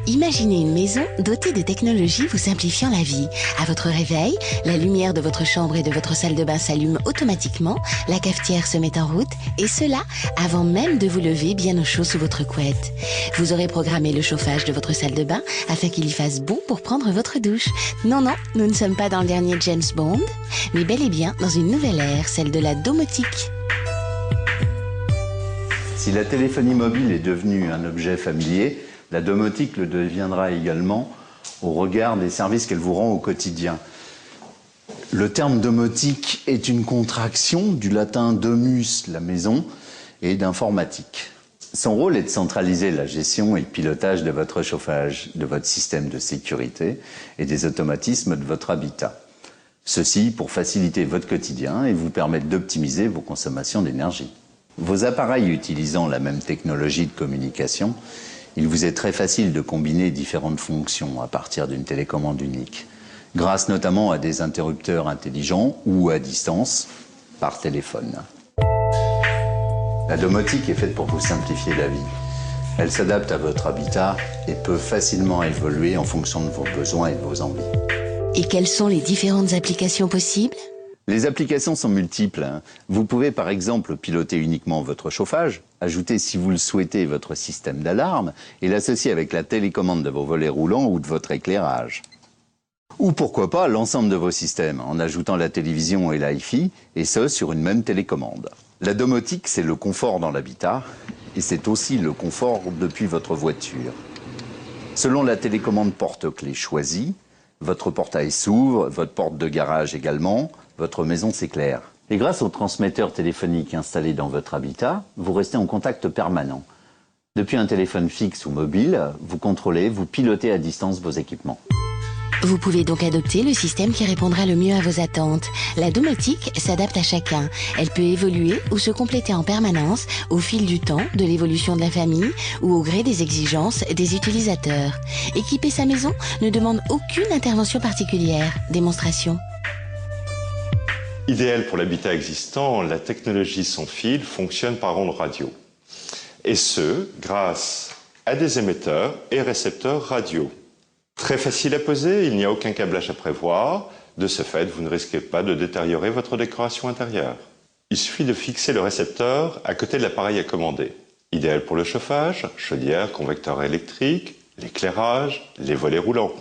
Imaginez une maison dotée de technologies vous simplifiant la vie. À votre réveil, la lumière de votre chambre et de votre salle de bain s'allume automatiquement, la cafetière se met en route, et cela avant même de vous lever bien au chaud sous votre couette. Vous aurez programmé le chauffage de votre salle de bain afin qu'il y fasse bon pour prendre votre douche. Non, nous ne sommes pas dans le dernier James Bond, mais bel et bien dans une nouvelle ère, celle de la domotique. Si la téléphonie mobile est devenue un objet familier, la domotique le deviendra également au regard des services qu'elle vous rend au quotidien. Le terme domotique est une contraction du latin domus, la maison, et d'informatique. Son rôle est de centraliser la gestion et le pilotage de votre chauffage, de votre système de sécurité et des automatismes de votre habitat. Ceci pour faciliter votre quotidien et vous permettre d'optimiser vos consommations d'énergie. Vos appareils utilisant la même technologie de communication, il vous est très facile de combiner différentes fonctions à partir d'une télécommande unique, grâce notamment à des interrupteurs intelligents ou à distance, par téléphone. La domotique est faite pour vous simplifier la vie. Elle s'adapte à votre habitat et peut facilement évoluer en fonction de vos besoins et de vos envies. Et quelles sont les différentes applications possibles ? Les applications sont multiples. Vous pouvez par exemple piloter uniquement votre chauffage, ajouter si vous le souhaitez votre système d'alarme et l'associer avec la télécommande de vos volets roulants ou de votre éclairage. Ou pourquoi pas l'ensemble de vos systèmes en ajoutant la télévision et l'Hi-Fi et ce sur une même télécommande. La domotique, c'est le confort dans l'habitat et c'est aussi le confort depuis votre voiture. Selon la télécommande porte-clés choisie, votre portail s'ouvre, votre porte de garage également, votre maison s'éclaire. Et grâce au transmetteur téléphonique installé dans votre habitat, vous restez en contact permanent. Depuis un téléphone fixe ou mobile, vous contrôlez, vous pilotez à distance vos équipements. Vous pouvez donc adopter le système qui répondra le mieux à vos attentes. La domotique s'adapte à chacun. Elle peut évoluer ou se compléter en permanence au fil du temps, de l'évolution de la famille ou au gré des exigences des utilisateurs. Équiper sa maison ne demande aucune intervention particulière. Démonstration. Idéal pour l'habitat existant, la technologie sans fil fonctionne par ondes radio. Et ce, grâce à des émetteurs et récepteurs radio. Très facile à poser, il n'y a aucun câblage à prévoir. De ce fait, vous ne risquez pas de détériorer votre décoration intérieure. Il suffit de fixer le récepteur à côté de l'appareil à commander. Idéal pour le chauffage, chaudière, convecteur électrique, l'éclairage, les volets roulants.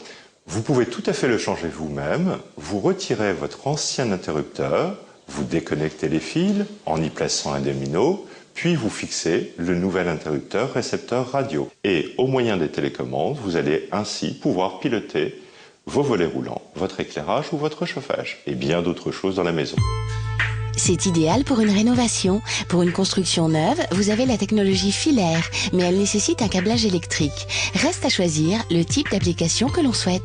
Vous pouvez tout à fait le changer vous-même. Vous retirez votre ancien interrupteur, vous déconnectez les fils en y plaçant un domino, puis vous fixez le nouvel interrupteur récepteur radio. Et au moyen des télécommandes, vous allez ainsi pouvoir piloter vos volets roulants, votre éclairage ou votre chauffage, et bien d'autres choses dans la maison. C'est idéal pour une rénovation. Pour une construction neuve, vous avez la technologie filaire, mais elle nécessite un câblage électrique. Reste à choisir le type d'application que l'on souhaite.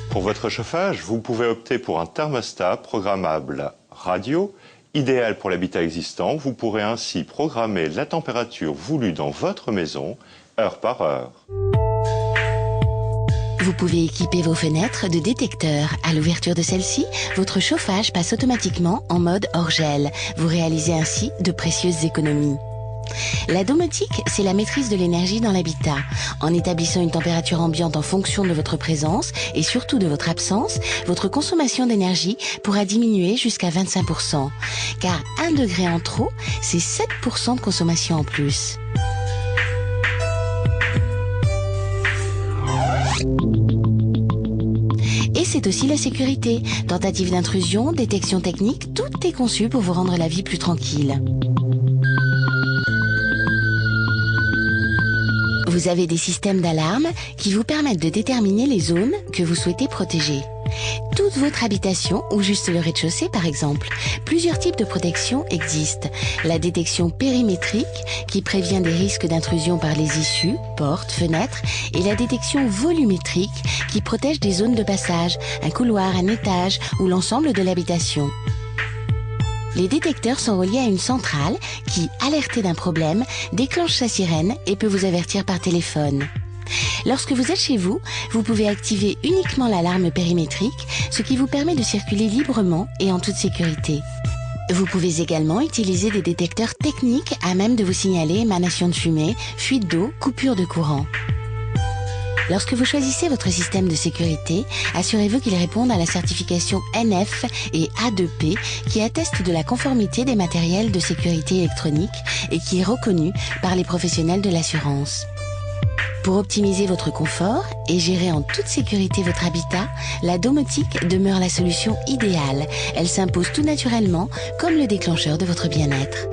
Pour votre chauffage, vous pouvez opter pour un thermostat programmable radio. Idéal pour l'habitat existant, vous pourrez ainsi programmer la température voulue dans votre maison, heure par heure. Vous pouvez équiper vos fenêtres de détecteurs. À l'ouverture de celle-ci, votre chauffage passe automatiquement en mode hors gel. Vous réalisez ainsi de précieuses économies. La domotique, c'est la maîtrise de l'énergie dans l'habitat. En établissant une température ambiante en fonction de votre présence et surtout de votre absence, votre consommation d'énergie pourra diminuer jusqu'à 25%. Car 1 degré en trop, c'est 7% de consommation en plus. Et c'est aussi la sécurité. Tentative d'intrusion, détection technique, tout est conçu pour vous rendre la vie plus tranquille. Vous avez des systèmes d'alarme qui vous permettent de déterminer les zones que vous souhaitez protéger. Toute votre habitation ou juste le rez-de-chaussée par exemple. Plusieurs types de protection existent. La détection périmétrique qui prévient des risques d'intrusion par les issues, portes, fenêtres et la détection volumétrique qui protège des zones de passage, un couloir, un étage ou l'ensemble de l'habitation. Les détecteurs sont reliés à une centrale qui, alertée d'un problème, déclenche sa sirène et peut vous avertir par téléphone. Lorsque vous êtes chez vous, vous pouvez activer uniquement l'alarme périmétrique, ce qui vous permet de circuler librement et en toute sécurité. Vous pouvez également utiliser des détecteurs techniques à même de vous signaler émanation de fumée, fuite d'eau, coupure de courant. Lorsque vous choisissez votre système de sécurité, assurez-vous qu'il réponde à la certification NF et A2P qui atteste de la conformité des matériels de sécurité électronique et qui est reconnue par les professionnels de l'assurance. Pour optimiser votre confort et gérer en toute sécurité votre habitat, la domotique demeure la solution idéale. Elle s'impose tout naturellement comme le déclencheur de votre bien-être.